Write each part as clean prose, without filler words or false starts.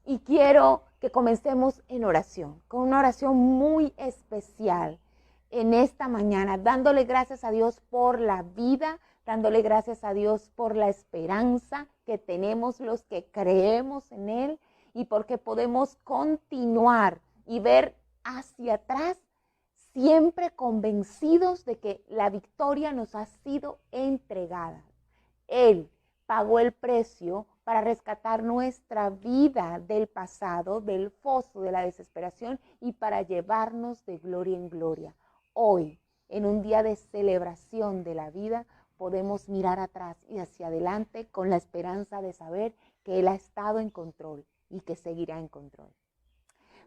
Y quiero que comencemos en oración, con una oración muy especial en esta mañana, dándole gracias a Dios por la vida, dándole gracias a Dios por la esperanza que tenemos los que creemos en Él y porque podemos continuar y ver hacia atrás siempre convencidos de que la victoria nos ha sido entregada. Él pagó el precio para rescatar nuestra vida del pasado, del foso de la desesperación y para llevarnos de gloria en gloria. Hoy, en un día de celebración de la vida, podemos mirar atrás y hacia adelante con la esperanza de saber que Él ha estado en control y que seguirá en control.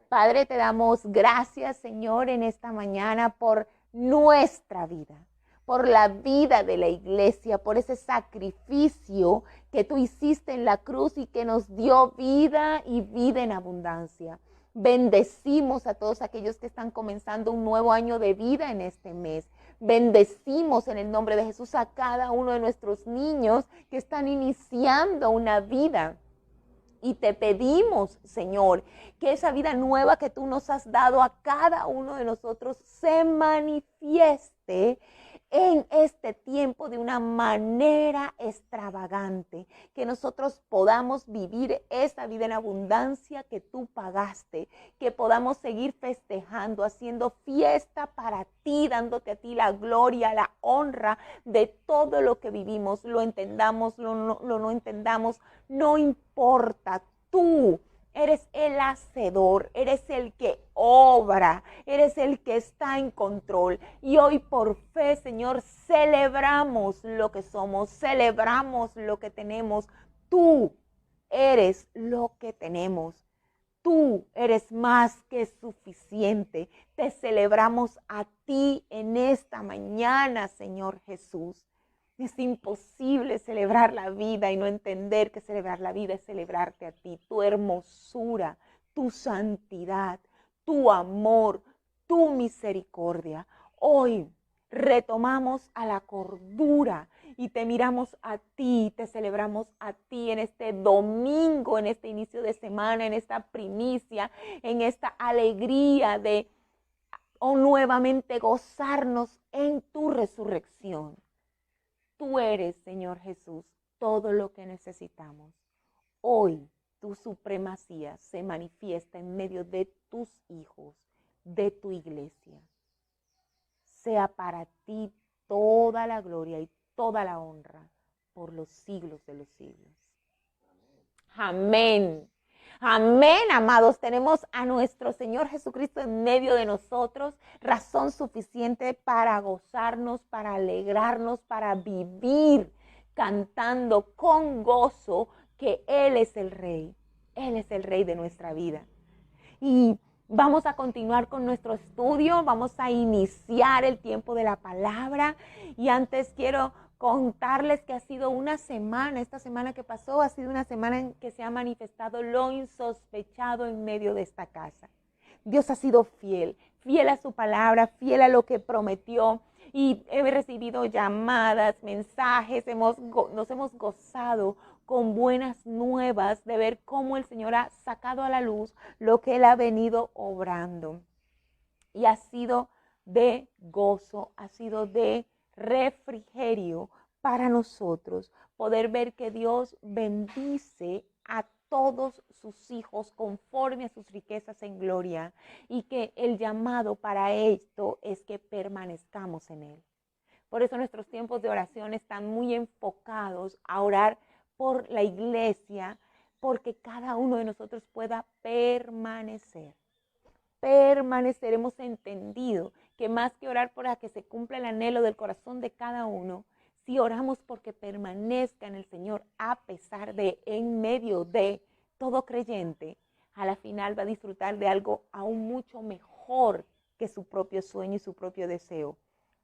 Padre, te damos gracias, Señor, en esta mañana por nuestra vida, por la vida de la iglesia, por ese sacrificio que tú hiciste en la cruz y que nos dio vida y vida en abundancia. Bendecimos a todos aquellos que están comenzando un nuevo año de vida en este mes. Bendecimos en el nombre de Jesús a cada uno de nuestros niños que están iniciando una vida. Y te pedimos, Señor, que esa vida nueva que tú nos has dado a cada uno de nosotros se manifieste en este tiempo de una manera extravagante, que nosotros podamos vivir esa vida en abundancia que tú pagaste, que podamos seguir festejando, haciendo fiesta para ti, dándote a ti la gloria, la honra de todo lo que vivimos, lo entendamos, lo no entendamos, no importa, tú eres el hacedor, eres el que obra, eres el que está en control. Y hoy por fe, Señor, celebramos lo que somos, celebramos lo que tenemos. Tú eres lo que tenemos. Tú eres más que suficiente. Te celebramos a ti en esta mañana, Señor Jesús. Es imposible celebrar la vida y no entender que celebrar la vida es celebrarte a ti, tu hermosura, tu santidad, tu amor, tu misericordia. Hoy retomamos a la cordura y te miramos a ti, te celebramos a ti en este domingo, en este inicio de semana, en esta primicia, en esta alegría de nuevamente gozarnos en tu resurrección. Tú eres, Señor Jesús, todo lo que necesitamos. Hoy tu supremacía se manifiesta en medio de tus hijos, de tu iglesia. Sea para ti toda la gloria y toda la honra por los siglos de los siglos. Amén. Amén, amados. Tenemos a nuestro Señor Jesucristo en medio de nosotros, razón suficiente para gozarnos, para alegrarnos, para vivir cantando con gozo que Él es el Rey. Él es el Rey de nuestra vida. Y vamos a continuar con nuestro estudio, vamos a iniciar el tiempo de la palabra. Y antes quiero contarles que ha sido una semana, esta semana que pasó ha sido una semana en que se ha manifestado lo insospechado en medio de esta casa. Dios ha sido fiel, fiel a su palabra, fiel a lo que prometió. Y he recibido llamadas, mensajes, nos hemos gozado con buenas nuevas de ver cómo el Señor ha sacado a la luz lo que Él ha venido obrando. Y ha sido de gozo, ha sido de refrigerio para nosotros, poder ver que Dios bendice a todos sus hijos conforme a sus riquezas en gloria y que el llamado para esto es que permanezcamos en Él. Por eso nuestros tiempos de oración están muy enfocados a orar por la iglesia, porque cada uno de nosotros pueda permanecer. Hemos entendido que más que orar para que se cumpla el anhelo del corazón de cada uno, si oramos porque permanezca en el Señor a pesar de, en medio de todo creyente, a la final va a disfrutar de algo aún mucho mejor que su propio sueño y su propio deseo,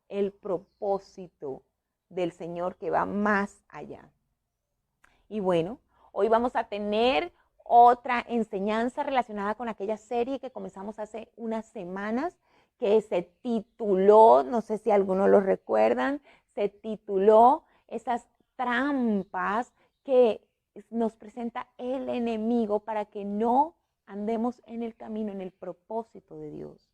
el propósito del Señor que va más allá. Y bueno, hoy vamos a tener otra enseñanza relacionada con aquella serie que comenzamos hace unas semanas, que se tituló, no sé si algunos lo recuerdan, se tituló esas trampas que nos presenta el enemigo para que no andemos en el camino, en el propósito de Dios.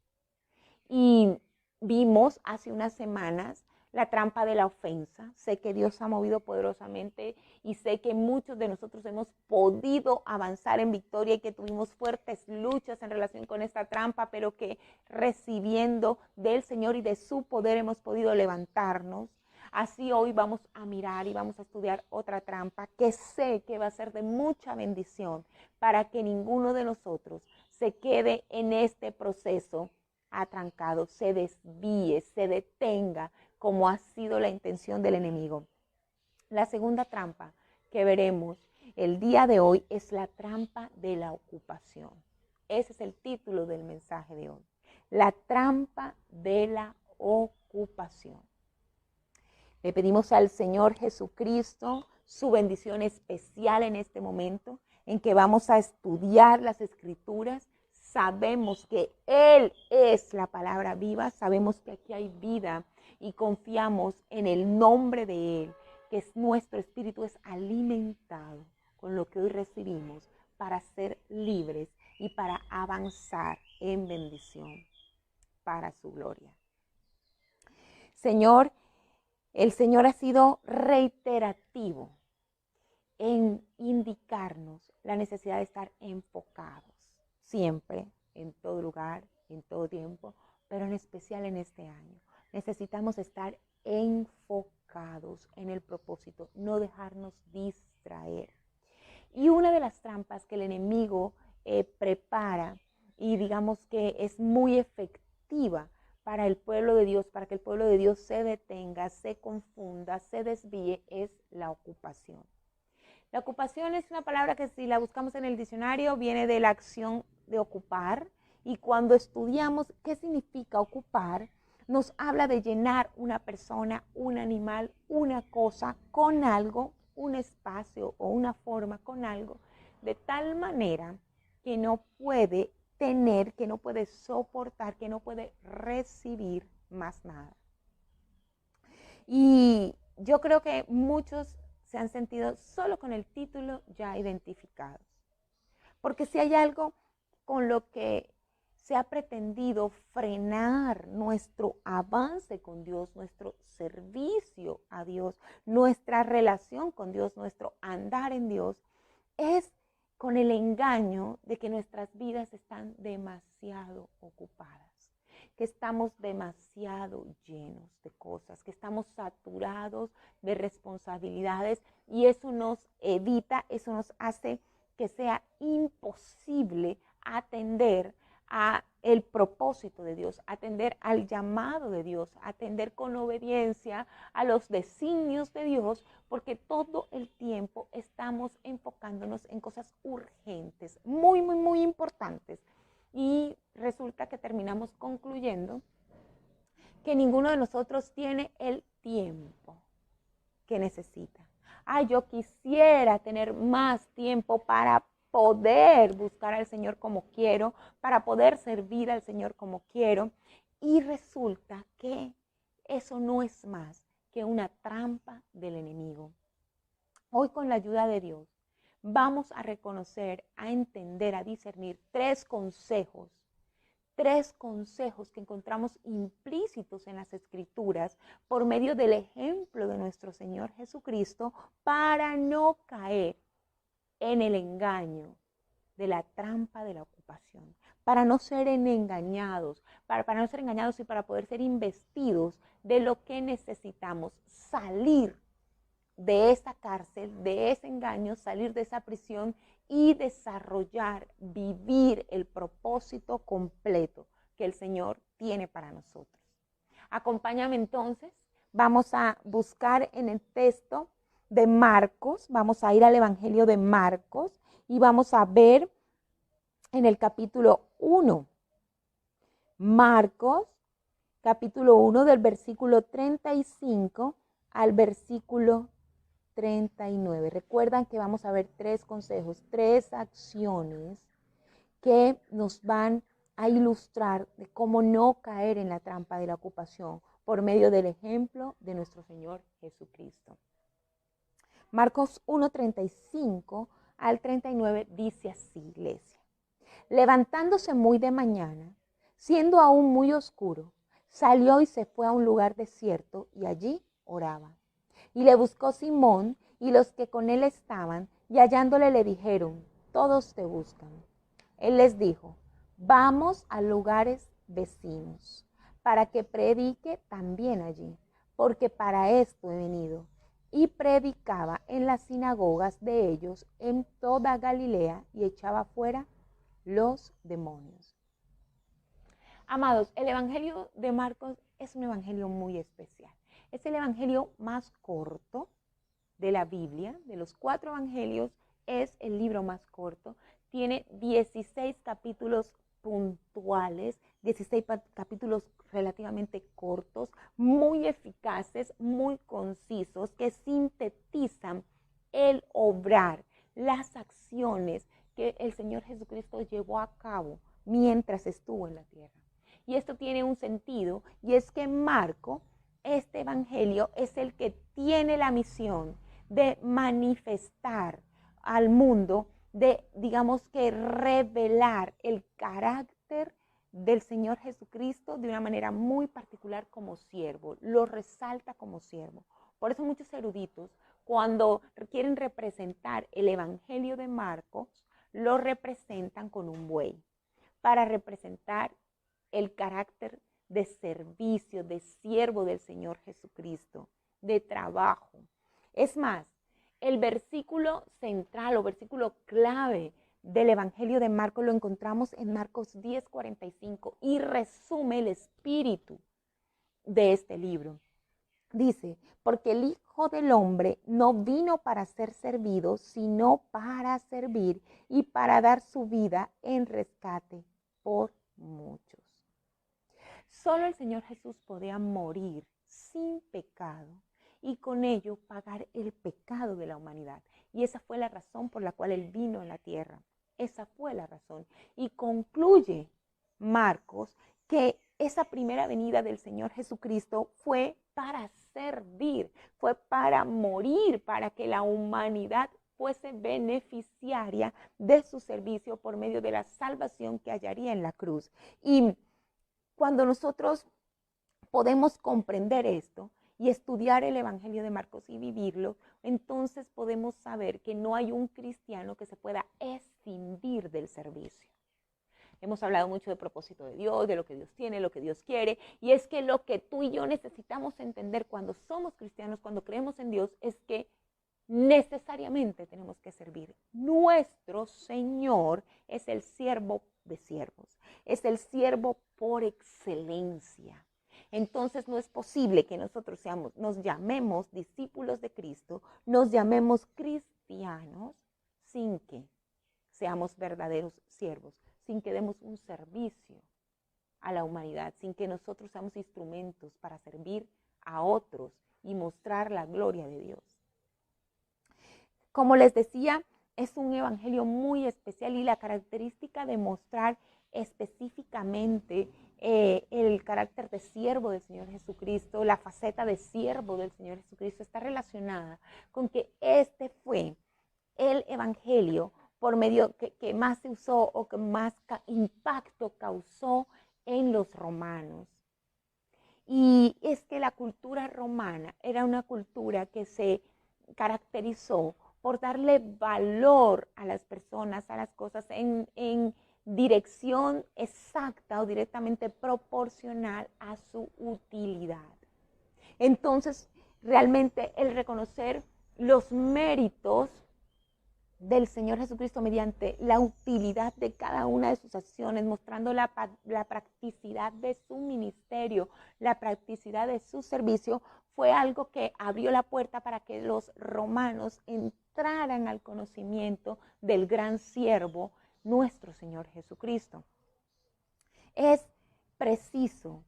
Y vimos hace unas semanas la trampa de la ofensa. Sé que Dios ha movido poderosamente y sé que muchos de nosotros hemos podido avanzar en victoria y que tuvimos fuertes luchas en relación con esta trampa, pero que recibiendo del Señor y de su poder hemos podido levantarnos. Así hoy vamos a mirar y vamos a estudiar otra trampa que sé que va a ser de mucha bendición para que ninguno de nosotros se quede en este proceso atrancado, se desvíe, se detenga, como ha sido la intención del enemigo. La segunda trampa que veremos el día de hoy es la trampa de la ocupación. Ese es el título del mensaje de hoy. La trampa de la ocupación. Le pedimos al Señor Jesucristo su bendición especial en este momento en que vamos a estudiar las Escrituras. Sabemos que Él es la palabra viva, sabemos que aquí hay vida y confiamos en el nombre de Él, que es nuestro espíritu es alimentado con lo que hoy recibimos para ser libres y para avanzar en bendición para su gloria. Señor, el Señor ha sido reiterativo en indicarnos la necesidad de estar enfocados siempre, en todo lugar, en todo tiempo, pero en especial en este año. Necesitamos estar enfocados en el propósito, no dejarnos distraer. Y una de las trampas que el enemigo prepara y digamos que es muy efectiva para el pueblo de Dios, para que el pueblo de Dios se detenga, se confunda, se desvíe, es la ocupación. La ocupación es una palabra que si la buscamos en el diccionario viene de la acción de ocupar, y cuando estudiamos qué significa ocupar, nos habla de llenar una persona, un animal, una cosa con algo, un espacio o una forma con algo, de tal manera que no puede tener, que no puede soportar, que no puede recibir más nada. Y yo creo que muchos se han sentido solo con el título ya identificados. Porque si hay algo con lo que se ha pretendido frenar nuestro avance con Dios, nuestro servicio a Dios, nuestra relación con Dios, nuestro andar en Dios, es con el engaño de que nuestras vidas están demasiado ocupadas, que estamos demasiado llenos de cosas, que estamos saturados de responsabilidades, y eso nos evita, eso nos hace que sea imposible atender a el propósito de Dios, atender al llamado de Dios, atender con obediencia a los designios de Dios, porque todo el tiempo estamos enfocándonos en cosas urgentes, muy, muy, muy importantes. Y resulta que terminamos concluyendo que ninguno de nosotros tiene el tiempo que necesita. Ay, yo quisiera tener más tiempo para poder buscar al Señor como quiero, para poder servir al Señor como quiero. Y resulta que eso no es más que una trampa del enemigo. Hoy, con la ayuda de Dios, vamos a reconocer, a entender, a discernir tres consejos que encontramos implícitos en las Escrituras por medio del ejemplo de nuestro Señor Jesucristo, para no caer en el engaño de la trampa de la ocupación, para no ser engañados, para no ser engañados y para poder ser investidos de lo que necesitamos, salir de esa cárcel, de ese engaño, salir de esa prisión y desarrollar, vivir el propósito completo que el Señor tiene para nosotros. Acompáñame entonces, vamos a buscar en el texto de Marcos, vamos a ir al Evangelio de Marcos y vamos a ver en el capítulo 1. Marcos, capítulo 1, del versículo 35 al versículo 39. Recuerdan que vamos a ver tres consejos, tres acciones que nos van a ilustrar de cómo no caer en la trampa de la ocupación por medio del ejemplo de nuestro Señor Jesucristo. Marcos 1:35 al 39 dice así, iglesia. Levantándose muy de mañana, siendo aún muy oscuro, salió y se fue a un lugar desierto y allí oraba. Y le buscó Simón y los que con él estaban, y hallándole le dijeron, todos te buscan. Él les dijo, vamos a lugares vecinos, para que predique también allí, porque para esto he venido. Y predicaba en las sinagogas de ellos en toda Galilea y echaba fuera los demonios. Amados, el Evangelio de Marcos es un evangelio muy especial. Es el evangelio más corto de la Biblia, de los 4 evangelios, es el libro más corto. Tiene 16 capítulos puntuales, 16 capítulos relativamente cortos, muy eficaces, muy concisos, que sintetizan el obrar, las acciones que el Señor Jesucristo llevó a cabo mientras estuvo en la tierra. Y esto tiene un sentido, y es que Marco, este evangelio, es el que tiene la misión de manifestar al mundo, de, digamos que, revelar el carácter del Señor Jesucristo de una manera muy particular como siervo, lo resalta como siervo. Por eso muchos eruditos, cuando quieren representar el evangelio de Marcos, lo representan con un buey, para representar el carácter de servicio, de siervo del Señor Jesucristo, de trabajo. Es más, el versículo central o versículo clave del Evangelio de Marcos lo encontramos en Marcos 10:45 y resume el espíritu de este libro. Dice, porque el Hijo del Hombre no vino para ser servido, sino para servir y para dar su vida en rescate por muchos. Solo el Señor Jesús podía morir sin pecado y con ello pagar el pecado de la humanidad. Y esa fue la razón por la cual Él vino a la tierra. Esa fue la razón. Y concluye Marcos que esa primera venida del Señor Jesucristo fue para servir, fue para morir, para que la humanidad fuese beneficiaria de su servicio por medio de la salvación que hallaría en la cruz. Y cuando nosotros podemos comprender esto y estudiar el Evangelio de Marcos y vivirlo, entonces podemos saber que no hay un cristiano que se pueda escindir del servicio. Hemos hablado mucho de propósito de Dios, de lo que Dios tiene, lo que Dios quiere, y es que lo que tú y yo necesitamos entender cuando somos cristianos, cuando creemos en Dios, es que necesariamente tenemos que servir. Nuestro Señor es el siervo de siervos, es el siervo por excelencia. Entonces no es posible que nosotros nos llamemos discípulos de Cristo, nos llamemos cristianos sin que seamos verdaderos siervos, sin que demos un servicio a la humanidad, sin que nosotros seamos instrumentos para servir a otros y mostrar la gloria de Dios. Como les decía, es un evangelio muy especial y la característica de mostrar específicamente el carácter de siervo del Señor Jesucristo, la faceta de siervo del Señor Jesucristo está relacionada con que este fue el evangelio por medio que más se usó o que más impacto causó en los romanos. Y es que la cultura romana era una cultura que se caracterizó por darle valor a las personas, a las cosas en dirección exacta o directamente proporcional a su utilidad. Entonces, realmente el reconocer los méritos del Señor Jesucristo mediante la utilidad de cada una de sus acciones, mostrando la practicidad de su ministerio, la practicidad de su servicio, fue algo que abrió la puerta para que los romanos entraran al conocimiento del gran siervo, nuestro Señor Jesucristo. Es preciso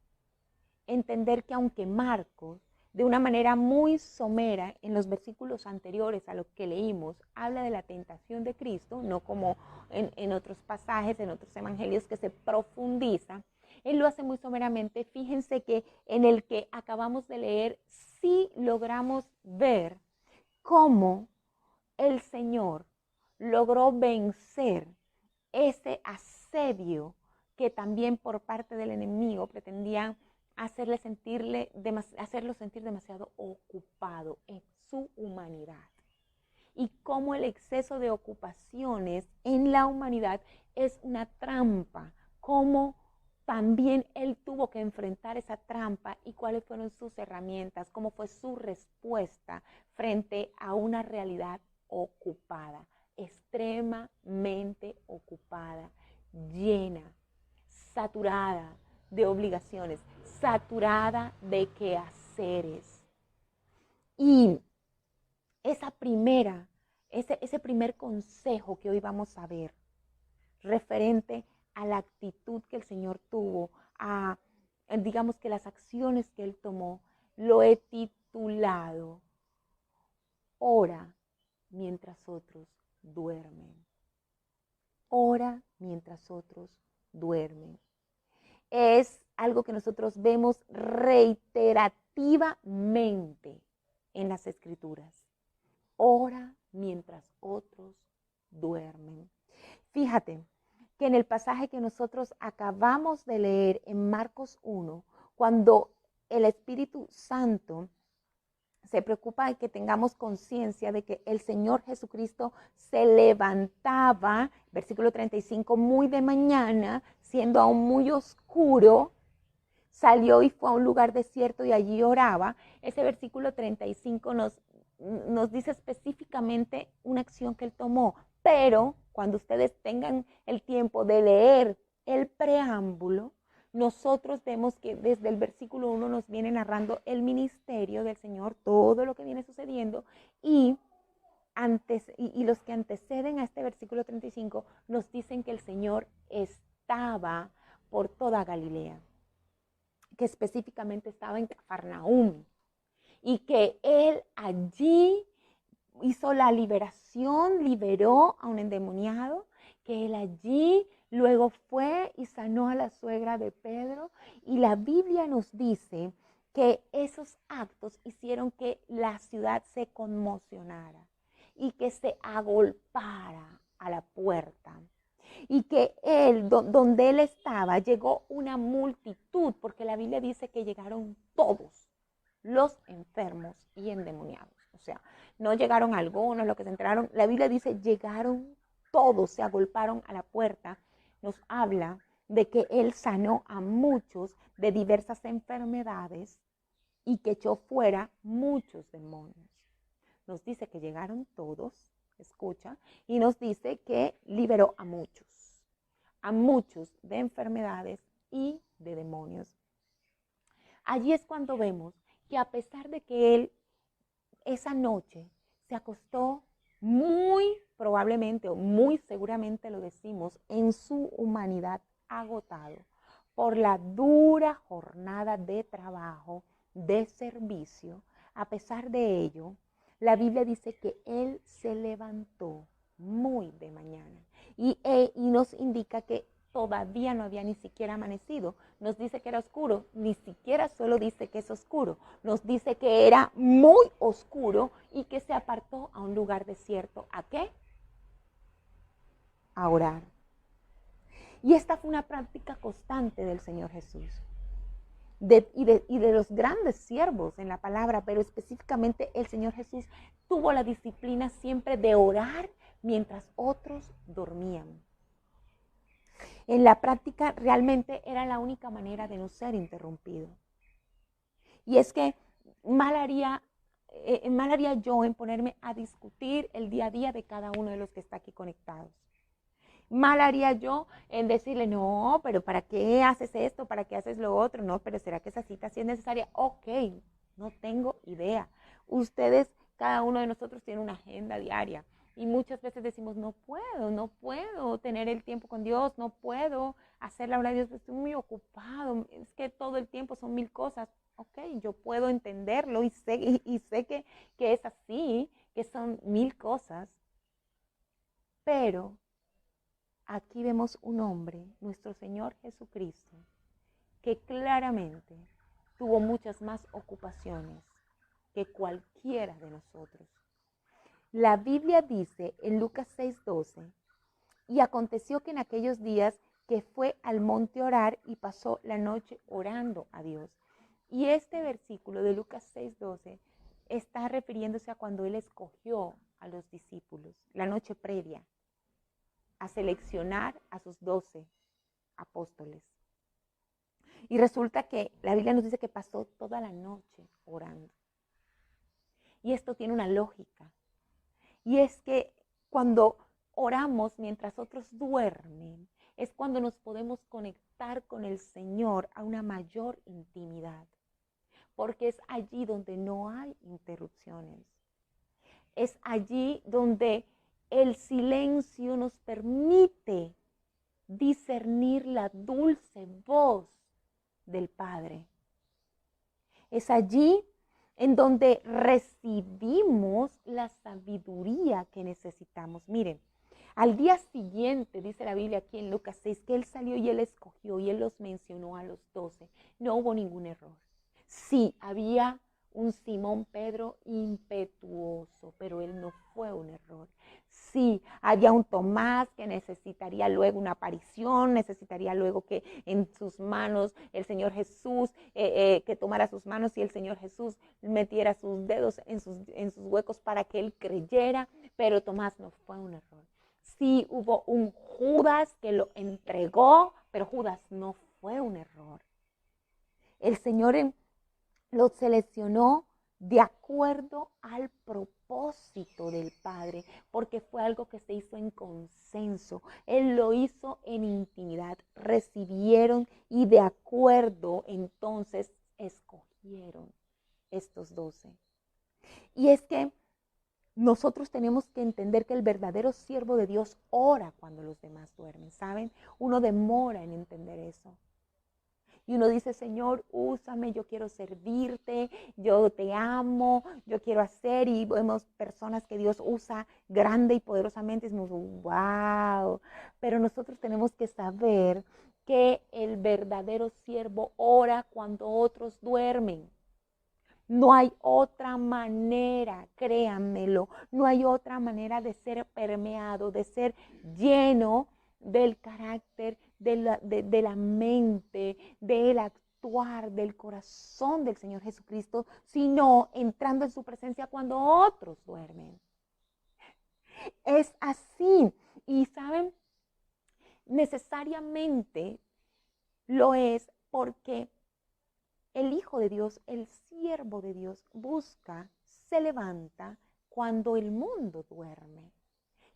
entender que aunque Marcos, de una manera muy somera, en los versículos anteriores a lo que leímos, habla de la tentación de Cristo, no como en otros pasajes, en otros evangelios que se profundiza, él lo hace muy someramente. Fíjense que en el que acabamos de leer, sí logramos ver cómo el Señor logró vencer ese asedio que también por parte del enemigo pretendían hacerlo sentir demasiado ocupado en su humanidad. Y cómo el exceso de ocupaciones en la humanidad es una trampa, cómo también él tuvo que enfrentar esa trampa y cuáles fueron sus herramientas, cómo fue su respuesta frente a una realidad ocupada, extremadamente ocupada, llena, saturada de obligaciones, saturada de quehaceres. Y ese primer consejo que hoy vamos a ver, referente a la actitud que el Señor tuvo, digamos que las acciones que Él tomó, lo he titulado, ora mientras otros duermen. Ora mientras otros duermen. Es algo que nosotros vemos reiterativamente en las Escrituras. Ora mientras otros duermen. Fíjate que en el pasaje que nosotros acabamos de leer en Marcos 1, cuando el Espíritu Santo se preocupa de que tengamos conciencia de que el Señor Jesucristo se levantaba, versículo 35, muy de mañana, siendo aún muy oscuro, salió y fue a un lugar desierto y allí oraba. Ese versículo 35 nos dice específicamente una acción que él tomó, pero cuando ustedes tengan el tiempo de leer el preámbulo, nosotros vemos que desde el versículo 1 nos viene narrando el ministerio del Señor, todo lo que viene sucediendo, y los que anteceden a este versículo 35 nos dicen que el Señor estaba por toda Galilea, que específicamente estaba en Cafarnaúm, y que Él allí hizo la liberación, liberó a un endemoniado, que Él allí luego fue y sanó a la suegra de Pedro, y la Biblia nos dice que esos actos hicieron que la ciudad se conmocionara y que se agolpara a la puerta. Y que donde él estaba, llegó una multitud, porque la Biblia dice que llegaron todos los enfermos y endemoniados. O sea, no llegaron algunos, los que se enteraron. La Biblia dice, llegaron todos, se agolparon a la puerta. Nos habla de que él sanó a muchos de diversas enfermedades y que echó fuera muchos demonios. Nos dice que llegaron todos, escucha, y nos dice que liberó a muchos de enfermedades y de demonios. Allí es cuando vemos que a pesar de que él esa noche se acostó muy probablemente o muy seguramente lo decimos, en su humanidad agotado por la dura jornada de trabajo, de servicio, a pesar de ello, la Biblia dice que él se levantó muy de mañana y nos indica que todavía no había ni siquiera amanecido. Nos dice que era oscuro, ni siquiera solo dice que es oscuro, nos dice que era muy oscuro y que se apartó a un lugar desierto. ¿A qué? A orar. Y esta fue una práctica constante del Señor Jesús. Y de los grandes siervos en la palabra, pero específicamente el Señor Jesús tuvo la disciplina siempre de orar mientras otros dormían. En la práctica realmente era la única manera de no ser interrumpido. Y es que mal haría yo en ponerme a discutir el día a día de cada uno de los que está aquí conectados. Mal haría yo en decirle, no, pero ¿para qué haces esto? ¿Para qué haces lo otro? No, pero ¿será que esa cita sí es necesaria? Ok, no tengo idea. Ustedes, cada uno de nosotros tiene una agenda diaria. Y muchas veces decimos, no puedo tener el tiempo con Dios, no puedo hacer la obra de Dios, estoy muy ocupado, es que todo el tiempo son 1000 cosas. Ok, yo puedo entenderlo y sé que es así, que son 1000 cosas, pero aquí vemos un hombre, nuestro Señor Jesucristo, que claramente tuvo muchas más ocupaciones que cualquiera de nosotros. La Biblia dice en Lucas 6:12, y aconteció que en aquellos días que fue al monte a orar y pasó la noche orando a Dios. Y este versículo de Lucas 6:12 está refiriéndose a cuando él escogió a los discípulos, la noche previa, a seleccionar a sus 12 apóstoles. Y resulta que la Biblia nos dice que pasó toda la noche orando. Y esto tiene una lógica. Y es que cuando oramos mientras otros duermen, es cuando nos podemos conectar con el Señor a una mayor intimidad. Porque es allí donde no hay interrupciones. Es allí donde el silencio nos permite discernir la dulce voz del Padre. Es allí en donde recibimos la sabiduría que necesitamos. Miren, al día siguiente, dice la Biblia aquí en Lucas 6, que él salió y él escogió y él los mencionó a los 12. No hubo ningún error. Sí, había un Simón Pedro impetuoso, pero él no fue un error. Sí, había un Tomás que necesitaría luego una aparición, necesitaría luego que en sus manos el Señor Jesús, que tomara sus manos y el Señor Jesús metiera sus dedos en sus huecos para que él creyera, pero Tomás no fue un error. Sí, hubo un Judas que lo entregó, pero Judas no fue un error. El Señor lo seleccionó de acuerdo al propósito del Padre, porque fue algo que se hizo en consenso. Él lo hizo en intimidad, recibieron y de acuerdo entonces escogieron estos 12. Y es que nosotros tenemos que entender que el verdadero siervo de Dios ora cuando los demás duermen, ¿saben? Uno demora en entender eso. Y uno dice, Señor, úsame, yo quiero servirte, yo te amo, yo quiero hacer. Y vemos personas que Dios usa grande y poderosamente. Y decimos, wow. Pero nosotros tenemos que saber que el verdadero siervo ora cuando otros duermen. No hay otra manera, créanmelo, no hay otra manera de ser permeado, de ser lleno del carácter, de la mente, del actuar, del corazón del Señor Jesucristo, sino entrando en su presencia cuando otros duermen. Es así. Y saben, necesariamente lo es porque el Hijo de Dios, el siervo de Dios, se levanta cuando el mundo duerme.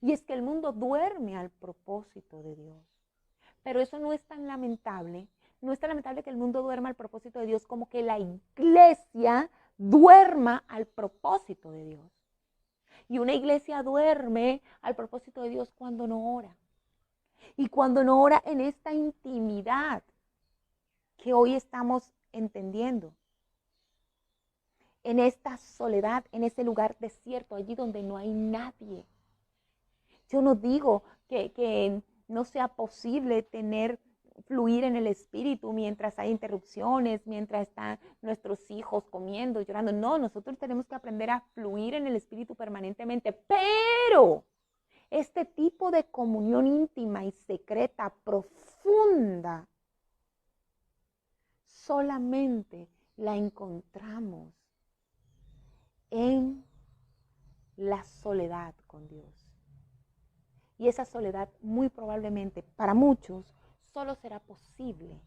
Y es que el mundo duerme al propósito de Dios. Pero eso no es tan lamentable. No es tan lamentable que el mundo duerma al propósito de Dios como que la iglesia duerma al propósito de Dios. Y una iglesia duerme al propósito de Dios cuando no ora. Y cuando no ora en esta intimidad que hoy estamos entendiendo, en esta soledad, en ese lugar desierto, allí donde no hay nadie. Yo no digo que no sea posible fluir en el espíritu mientras hay interrupciones, mientras están nuestros hijos comiendo, llorando. No, nosotros tenemos que aprender a fluir en el espíritu permanentemente, pero este tipo de comunión íntima y secreta, profunda, solamente la encontramos en la soledad con Dios. Y esa soledad muy probablemente para muchos solo será posible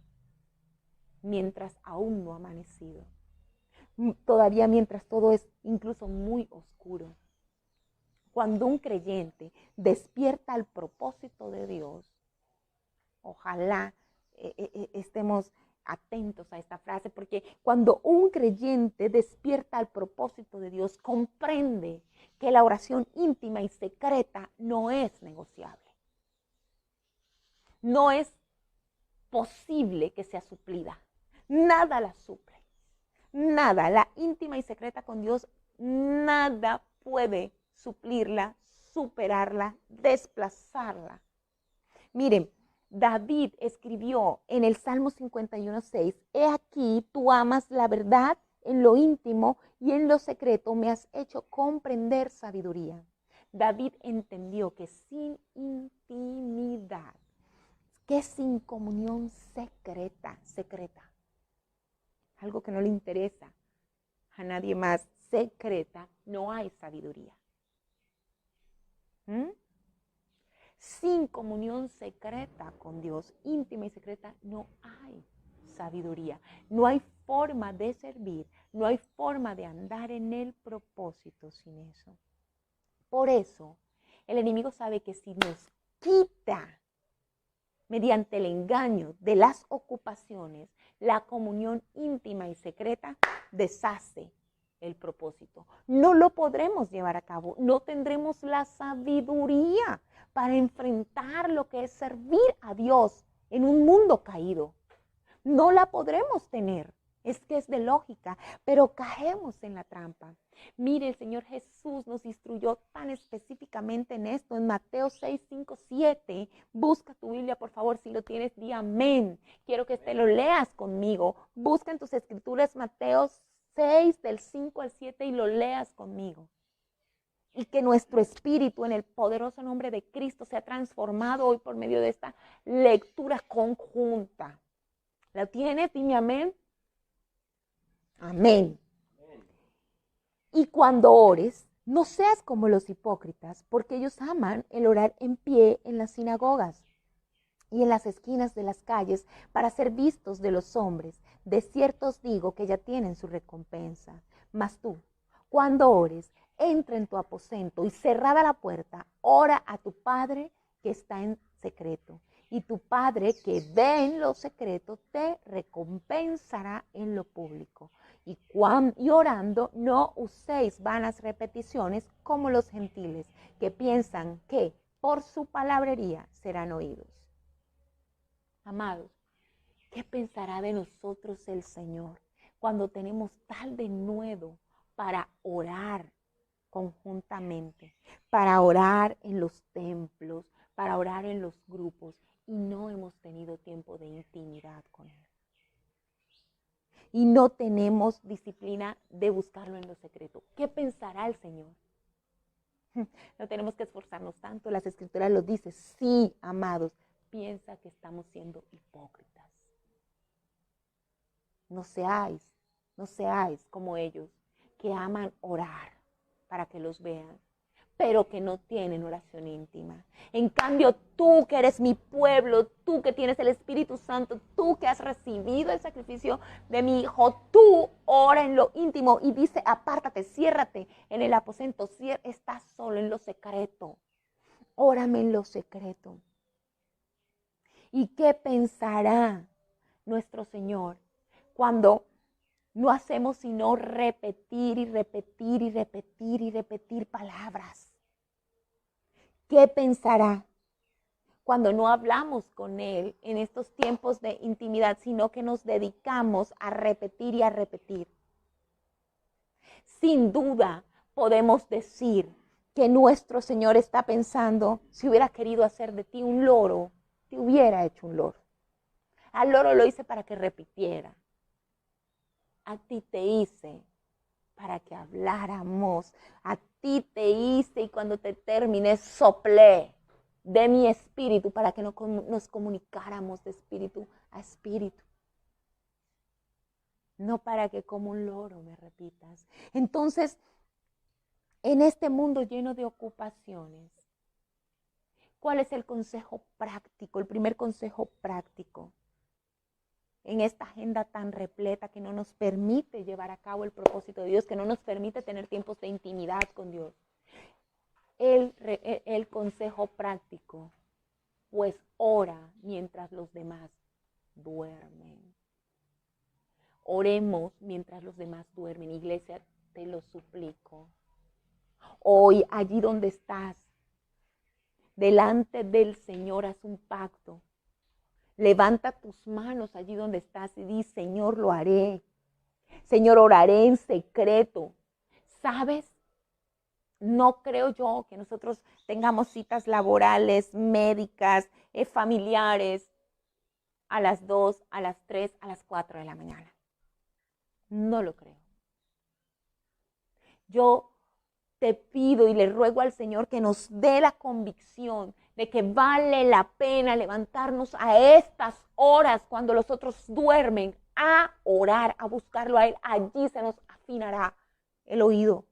mientras aún no ha amanecido. Todavía mientras todo es incluso muy oscuro. Cuando un creyente despierta al propósito de Dios, ojalá estemos atentos a esta frase, porque cuando un creyente despierta al propósito de Dios, comprende que la oración íntima y secreta no es negociable. No es posible que sea suplida. Nada la suple. Nada, la íntima y secreta con Dios, nada puede suplirla, superarla, desplazarla. Miren, David escribió en el Salmo 51:6, he aquí, tú amas la verdad en lo íntimo y en lo secreto me has hecho comprender sabiduría. David entendió que sin intimidad, que sin comunión secreta, algo que no le interesa a nadie más, secreta, no hay sabiduría. Sin comunión secreta con Dios, íntima y secreta, no hay sabiduría. No hay forma de servir, no hay forma de andar en el propósito sin eso. Por eso, el enemigo sabe que si nos quita mediante el engaño de las ocupaciones, la comunión íntima y secreta, deshace el propósito. No lo podremos llevar a cabo, no tendremos la sabiduría para enfrentar lo que es servir a Dios en un mundo caído. No la podremos tener, es que es de lógica, pero caemos en la trampa. Mire, el Señor Jesús nos instruyó tan específicamente en esto, en Mateo 6, 5, 7. Busca tu Biblia, por favor, si lo tienes, di amén. Quiero que te lo leas conmigo. Busca en tus escrituras Mateo 6, del 5 al 7 y lo leas conmigo. Y que nuestro espíritu en el poderoso nombre de Cristo sea transformado hoy por medio de esta lectura conjunta. ¿La tienes? Dime amén. Amén. Y cuando ores, no seas como los hipócritas, porque ellos aman el orar en pie en las sinagogas y en las esquinas de las calles para ser vistos de los hombres. De cierto os digo que ya tienen su recompensa. Mas tú, cuando ores, entra en tu aposento y cerrada la puerta, ora a tu Padre que está en secreto. Y tu Padre que ve en lo secreto te recompensará en lo público. Y orando no uséis vanas repeticiones como los gentiles, que piensan que por su palabrería serán oídos. Amados, ¿qué pensará de nosotros el Señor cuando tenemos tal denuedo para orar conjuntamente, para orar en los templos, para orar en los grupos y no hemos tenido tiempo de intimidad con Él? Y no tenemos disciplina de buscarlo en lo secreto. ¿Qué pensará el Señor? No tenemos que esforzarnos tanto. Las Escrituras lo dicen. Sí, amados, piensa que estamos siendo hipócritas. No seáis como ellos, que aman orar para que los vean, pero que no tienen oración íntima. En cambio, tú que eres mi pueblo, tú que tienes el Espíritu Santo, tú que has recibido el sacrificio de mi Hijo, tú ora en lo íntimo y dice, apártate, ciérrate en el aposento, estás solo en lo secreto. Órame en lo secreto. ¿Y qué pensará nuestro Señor cuando no hacemos sino repetir y repetir y repetir y repetir palabras? ¿Qué pensará cuando no hablamos con Él en estos tiempos de intimidad, sino que nos dedicamos a repetir y a repetir? Sin duda podemos decir que nuestro Señor está pensando, si hubiera querido hacer de ti un loro, te hubiera hecho un loro. Al loro lo hice para que repitiera. A ti te hice para que habláramos. A ti te hice y cuando te terminé soplé de mi espíritu para que nos comunicáramos de espíritu a espíritu. No para que como un loro me repitas. Entonces, en este mundo lleno de ocupaciones, ¿cuál es el consejo práctico? El primer consejo práctico en esta agenda tan repleta que no nos permite llevar a cabo el propósito de Dios, que no nos permite tener tiempos de intimidad con Dios. El consejo práctico, pues ora mientras los demás duermen. Oremos mientras los demás duermen. Iglesia, te lo suplico. Hoy, allí donde estás, delante del Señor, haz un pacto. Levanta tus manos allí donde estás y di, Señor, lo haré. Señor, oraré en secreto. ¿Sabes? No creo yo que nosotros tengamos citas laborales, médicas, familiares a las 2, a las 3, a las 4 de la mañana. No lo creo. Yo te pido y le ruego al Señor que nos dé la convicción de que vale la pena levantarnos a estas horas cuando los otros duermen a orar, a buscarlo a Él. Allí se nos afinará el oído.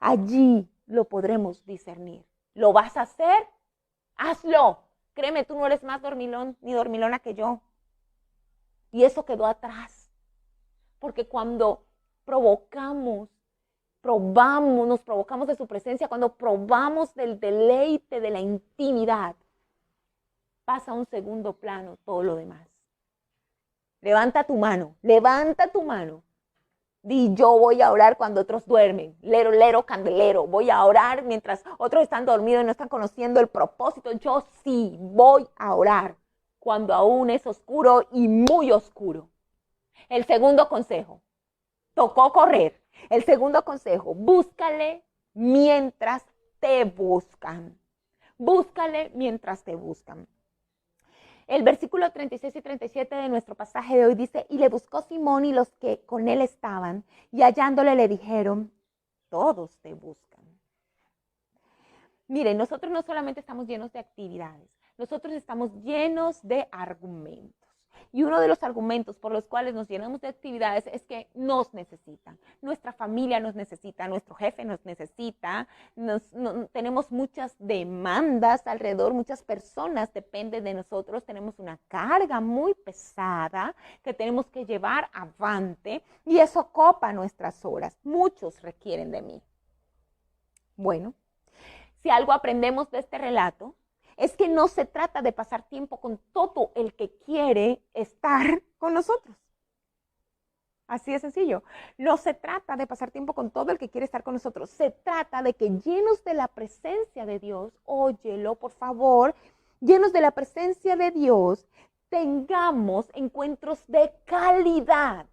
Allí lo podremos discernir. ¿Lo vas a hacer? Hazlo. Créeme, tú no eres más dormilón ni dormilona que yo. Y eso quedó atrás. Porque cuando nos provocamos de su presencia, cuando probamos del deleite de la intimidad, pasa a un segundo plano todo lo demás. Levanta tu mano. Di, yo voy a orar cuando otros duermen. Lero, lero, candelero. Voy a orar mientras otros están dormidos y no están conociendo el propósito. Yo sí voy a orar cuando aún es oscuro y muy oscuro. El segundo consejo. Tocó correr. El segundo consejo. Búscale mientras te buscan. Búscale mientras te buscan. El versículo 36 y 37 de nuestro pasaje de hoy dice, y le buscó Simón y los que con él estaban, y hallándole le dijeron, todos te buscan. Miren, nosotros no solamente estamos llenos de actividades, nosotros estamos llenos de argumentos. Y uno de los argumentos por los cuales nos llenamos de actividades es que nos necesitan. Nuestra familia nos necesita, nuestro jefe nos necesita, tenemos muchas demandas alrededor, muchas personas dependen de nosotros, tenemos una carga muy pesada que tenemos que llevar avante y eso copa nuestras horas. Muchos requieren de mí. Bueno, si algo aprendemos de este relato, es que no se trata de pasar tiempo con todo el que quiere estar con nosotros. Así de sencillo. No se trata de pasar tiempo con todo el que quiere estar con nosotros. Se trata de que llenos de la presencia de Dios, óyelo por favor, llenos de la presencia de Dios, tengamos encuentros de calidad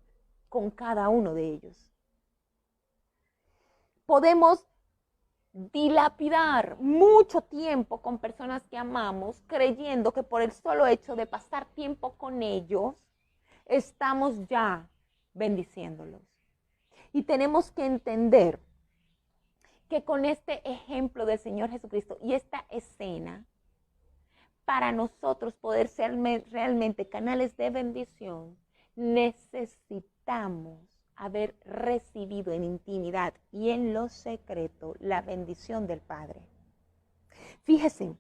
con cada uno de ellos. Podemos dilapidar mucho tiempo con personas que amamos, creyendo que por el solo hecho de pasar tiempo con ellos, estamos ya bendiciéndolos. Y tenemos que entender que con este ejemplo del Señor Jesucristo y esta escena, para nosotros poder ser realmente canales de bendición, necesitamos haber recibido en intimidad y en lo secreto la bendición del Padre. Fíjese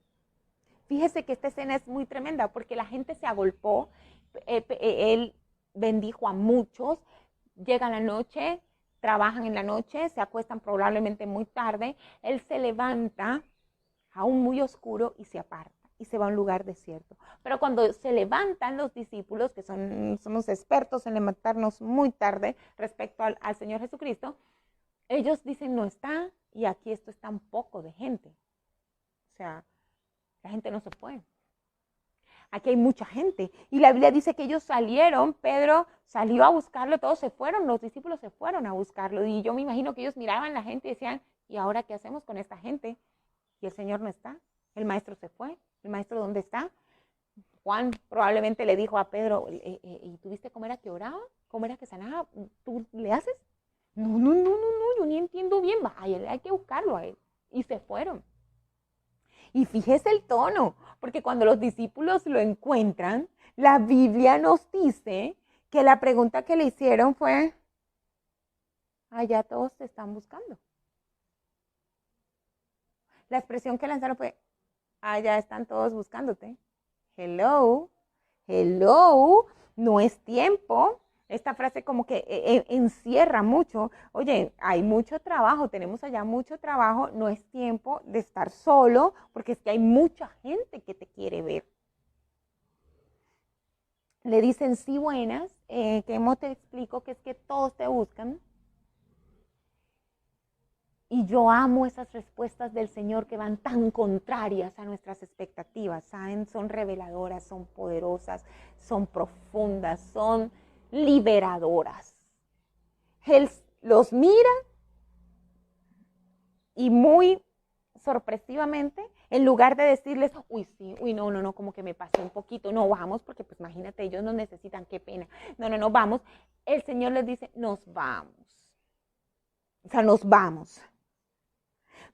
que esta escena es muy tremenda porque la gente se agolpó, él bendijo a muchos, llega la noche, trabajan en la noche, se acuestan probablemente muy tarde, él se levanta aún muy oscuro y se aparta y se va a un lugar desierto. Pero cuando se levantan los discípulos, que somos expertos en levantarnos muy tarde respecto al Señor Jesucristo, ellos dicen no está y aquí esto está un poco de gente. O sea, la gente no se fue. Aquí hay mucha gente. Y la Biblia dice que ellos salieron, Pedro salió a buscarlo, todos se fueron, los discípulos se fueron a buscarlo. Y yo me imagino que ellos miraban a la gente y decían, ¿y ahora qué hacemos con esta gente? Y el Señor no está, el maestro se fue. ¿El maestro dónde está? Juan probablemente le dijo a Pedro, ¿y tú viste cómo era que oraba? ¿Cómo era que sanaba? ¿Tú le haces? No, yo ni entiendo bien. Hay que buscarlo a él. Y se fueron. Y fíjese el tono, porque cuando los discípulos lo encuentran, la Biblia nos dice que la pregunta que le hicieron fue, allá todos te están buscando. La expresión que lanzaron fue, allá están todos buscándote. Hello, no es tiempo. Esta frase como que encierra mucho. Oye, hay mucho trabajo, tenemos allá mucho trabajo, no es tiempo de estar solo, porque es que hay mucha gente que te quiere ver. Le dicen, sí, buenas, ¿cómo te explico? Que es que todos te buscan. Y yo amo esas respuestas del Señor que van tan contrarias a nuestras expectativas, ¿saben? Son reveladoras, son poderosas, son profundas, son liberadoras. Él los mira y muy sorpresivamente, en lugar de decirles, uy, sí, uy, no, como que me pasé un poquito, no, vamos, porque pues imagínate, ellos nos necesitan, qué pena. No, vamos. El Señor les dice, nos vamos. O sea, nos vamos.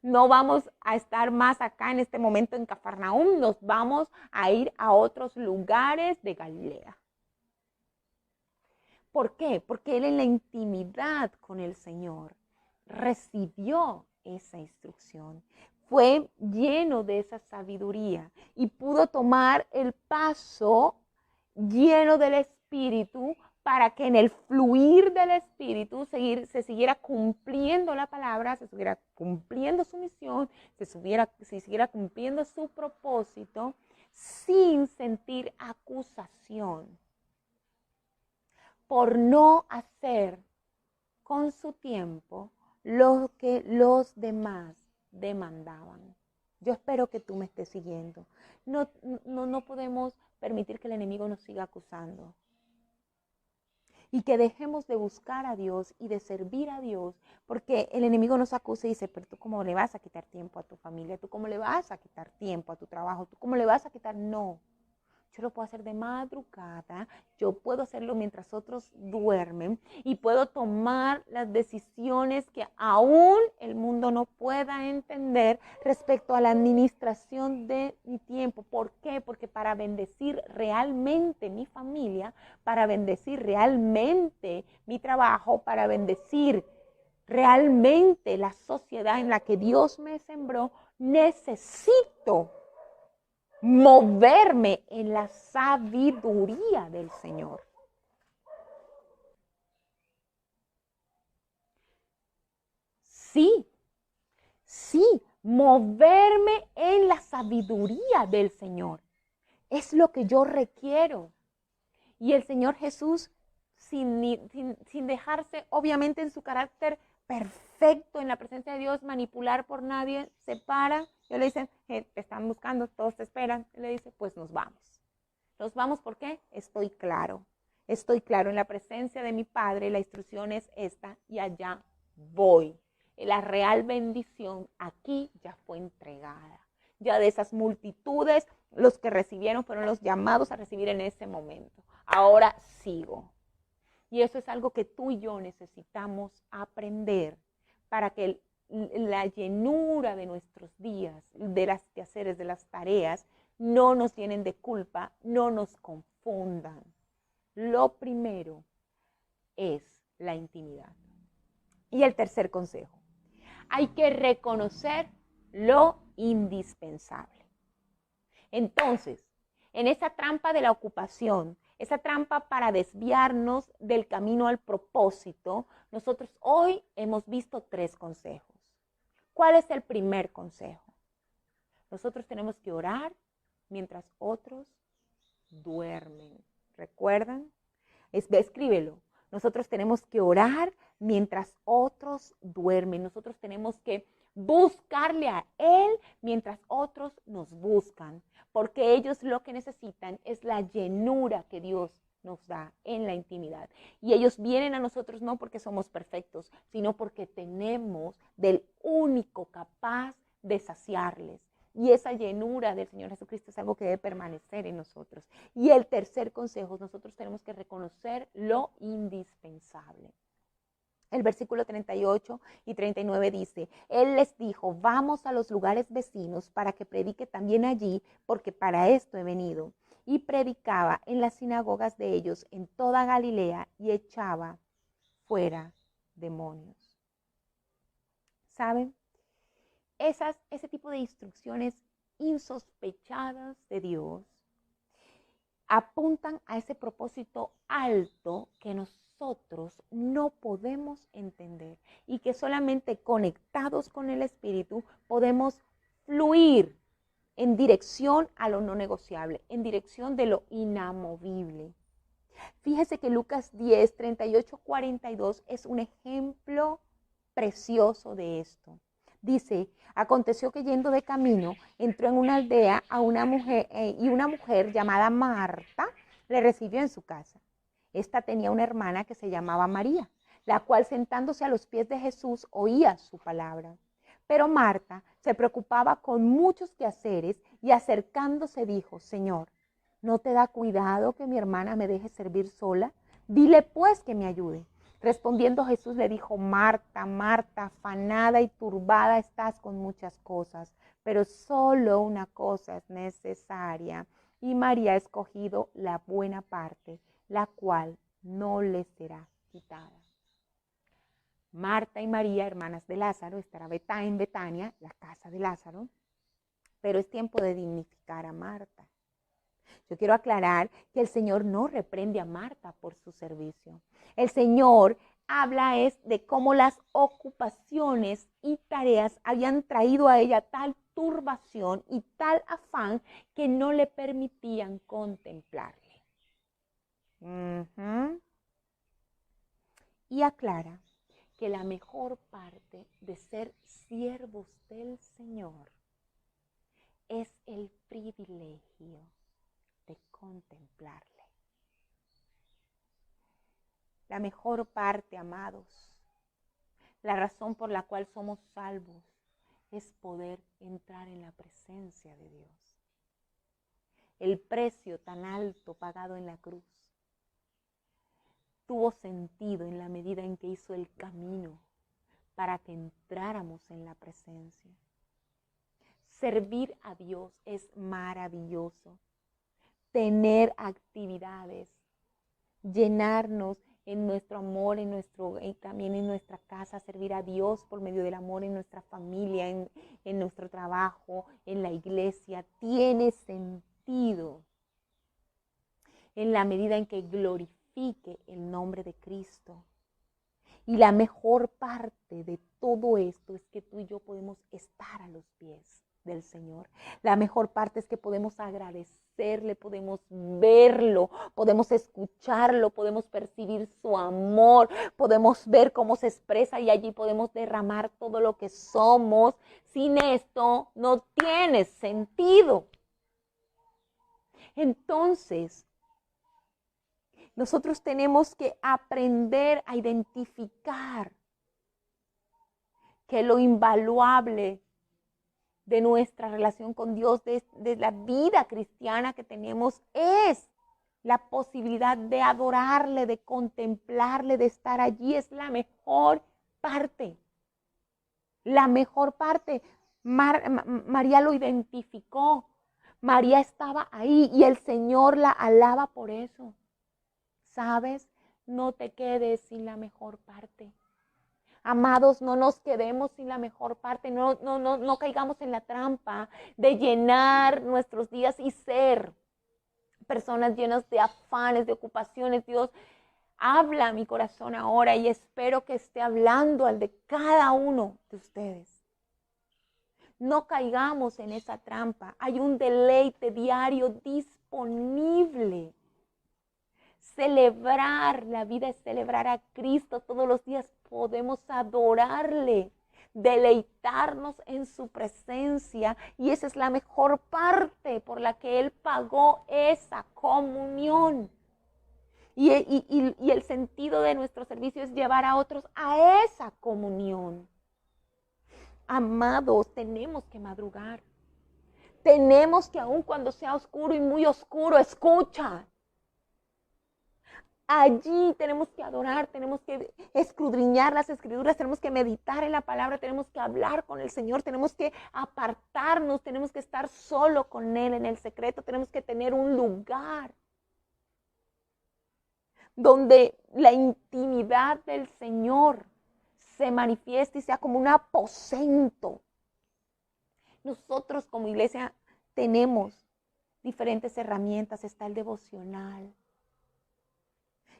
no vamos a estar más acá en este momento en Cafarnaúm, nos vamos a ir a otros lugares de Galilea. ¿Por qué? Porque él en la intimidad con el Señor recibió esa instrucción, fue lleno de esa sabiduría y pudo tomar el paso lleno del Espíritu para que en el fluir del Espíritu se siguiera cumpliendo la palabra, se siguiera cumpliendo su misión, se siguiera cumpliendo su propósito sin sentir acusación por no hacer con su tiempo lo que los demás demandaban. Yo espero que tú me estés siguiendo. No podemos permitir que el enemigo nos siga acusando. Y que dejemos de buscar a Dios y de servir a Dios, porque el enemigo nos acusa y dice, pero tú cómo le vas a quitar tiempo a tu familia, tú cómo le vas a quitar tiempo a tu trabajo, tú cómo le vas a quitar, no. Yo lo puedo hacer de madrugada, yo puedo hacerlo mientras otros duermen y puedo tomar las decisiones que aún el mundo no pueda entender respecto a la administración de mi tiempo. ¿Por qué? Porque para bendecir realmente mi familia, para bendecir realmente mi trabajo, para bendecir realmente la sociedad en la que Dios me sembró, necesito moverme en la sabiduría del Señor. Sí, moverme en la sabiduría del Señor. Es lo que yo requiero. Y el Señor Jesús, sin dejarse, obviamente en su carácter perfecto en la presencia de Dios, manipular por nadie, se para. Yo le dicen, te están buscando, todos te esperan. Él le dice, pues nos vamos. ¿Nos vamos por qué? Estoy claro en la presencia de mi Padre, la instrucción es esta y allá voy. La real bendición aquí ya fue entregada. Ya de esas multitudes, los que recibieron fueron los llamados a recibir en ese momento. Ahora sigo. Y eso es algo que tú y yo necesitamos aprender para que la llenura de nuestros días, de las quehaceres, de las tareas, no nos llenen de culpa, no nos confundan. Lo primero es la intimidad. Y el tercer consejo, hay que reconocer lo indispensable. Entonces, en esa trampa de la ocupación, esa trampa para desviarnos del camino al propósito, nosotros hoy hemos visto 3 consejos. ¿Cuál es el primer consejo? Nosotros tenemos que orar mientras otros duermen. ¿Recuerdan? Escríbelo. Nosotros tenemos que orar mientras otros duermen. Nosotros tenemos que buscarle a Él mientras otros nos buscan, porque ellos lo que necesitan es la llenura que Dios nos da en la intimidad. Y ellos vienen a nosotros no porque somos perfectos, sino porque tenemos del único capaz de saciarles. Y esa llenura del Señor Jesucristo es algo que debe permanecer en nosotros. Y el tercer consejo, nosotros tenemos que reconocer lo indispensable. El versículo 38 y 39 dice, Él les dijo, vamos a los lugares vecinos para que predique también allí, porque para esto he venido. Y predicaba en las sinagogas de ellos en toda Galilea y echaba fuera demonios. ¿Saben? Ese tipo de instrucciones insospechadas de Dios apuntan a ese propósito alto que nosotros no podemos entender y que solamente conectados con el Espíritu podemos fluir en dirección a lo no negociable, en dirección de lo inamovible. Fíjese que Lucas 10, 38, 42 es un ejemplo precioso de esto. Dice, aconteció que yendo de camino, entró en una aldea a una mujer y una mujer llamada Marta le recibió en su casa. Esta tenía una hermana que se llamaba María, la cual sentándose a los pies de Jesús oía su palabra. Pero Marta se preocupaba con muchos quehaceres y acercándose dijo, Señor, ¿no te da cuidado que mi hermana me deje servir sola? Dile pues que me ayude. Respondiendo Jesús le dijo: Marta, Marta, afanada y turbada estás con muchas cosas, pero solo una cosa es necesaria, y María ha escogido la buena parte, la cual no le será quitada. Marta y María, hermanas de Lázaro, estarán en Betania, la casa de Lázaro, pero es tiempo de dignificar a Marta. Yo quiero aclarar que el Señor no reprende a Marta por su servicio. El Señor habla de cómo las ocupaciones y tareas habían traído a ella tal turbación y tal afán que no le permitían contemplarle. Y aclara que la mejor parte de ser siervos del Señor es el privilegio de contemplarle. La mejor parte, amados, la razón por la cual somos salvos es poder entrar en la presencia de Dios. El precio tan alto pagado en la cruz tuvo sentido en la medida en que hizo el camino para que entráramos en la presencia. Servir a Dios es maravilloso. Tener actividades, llenarnos en nuestro amor, también en nuestra casa, servir a Dios por medio del amor en nuestra familia, en nuestro trabajo, en la iglesia, tiene sentido en la medida en que glorifique el nombre de Cristo. Y la mejor parte de todo esto es que tú y yo podemos estar a los pies del Señor. La mejor parte es que podemos agradecerle, podemos verlo, podemos escucharlo, podemos percibir su amor, podemos ver cómo se expresa y allí podemos derramar todo lo que somos. Sin esto no tiene sentido. Entonces, nosotros tenemos que aprender a identificar que lo invaluable de nuestra relación con Dios, de la vida cristiana que tenemos, es la posibilidad de adorarle, de contemplarle, de estar allí. Es la mejor parte. La mejor parte. María lo identificó. María estaba ahí y el Señor la alaba por eso. ¿Sabes? No te quedes sin la mejor parte. Amados, no nos quedemos sin la mejor parte, no caigamos en la trampa de llenar nuestros días y ser personas llenas de afanes, de ocupaciones. Dios, habla a mi corazón ahora y espero que esté hablando al de cada uno de ustedes. No caigamos en esa trampa. Hay un deleite diario disponible. Celebrar la vida es celebrar a Cristo. Todos los días podemos adorarle, deleitarnos en su presencia, y esa es la mejor parte por la que Él pagó esa comunión. Y el sentido de nuestro servicio es llevar a otros a esa comunión. Amados, tenemos que madrugar. Tenemos que, aun cuando sea oscuro y muy oscuro, escucha. Allí tenemos que adorar, tenemos que escudriñar las escrituras, tenemos que meditar en la palabra, tenemos que hablar con el Señor, tenemos que apartarnos, tenemos que estar solo con Él en el secreto, tenemos que tener un lugar donde la intimidad del Señor se manifieste y sea como un aposento. Nosotros como iglesia tenemos diferentes herramientas, está el devocional.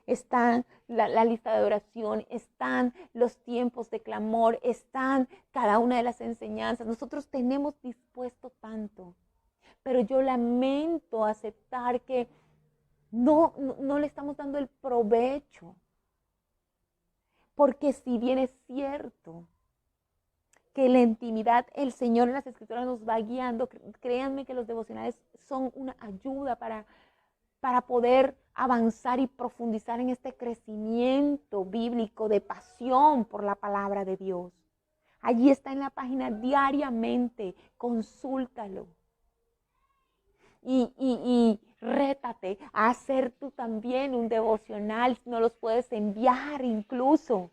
Están la lista de oración, están los tiempos de clamor, están cada una de las enseñanzas. Nosotros tenemos dispuesto tanto, pero yo lamento aceptar que no le estamos dando el provecho. Porque si bien es cierto que la intimidad, el Señor en las Escrituras nos va guiando, créanme que los devocionales son una ayuda para poder avanzar y profundizar en este crecimiento bíblico de pasión por la palabra de Dios. Allí está en la página diariamente, consúltalo. y rétate a hacer tú también un devocional. No los puedes enviar incluso.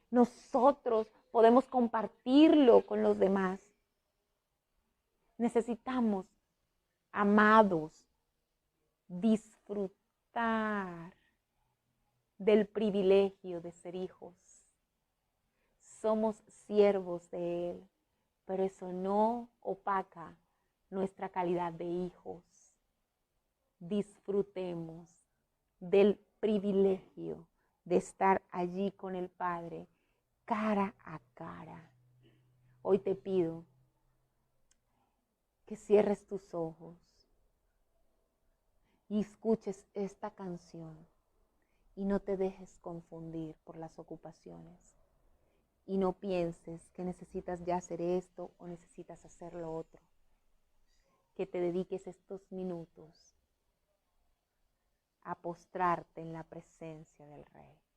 Nosotros podemos compartirlo con los demás. Necesitamos, amados, disfrutar del privilegio de ser hijos. Somos siervos de Él, pero eso no opaca nuestra calidad de hijos. Disfrutemos del privilegio de estar allí con el Padre, cara a cara. Hoy te pido que cierres tus ojos y escuches esta canción y no te dejes confundir por las ocupaciones y no pienses que necesitas ya hacer esto o necesitas hacer lo otro. Que te dediques estos minutos a postrarte en la presencia del Rey.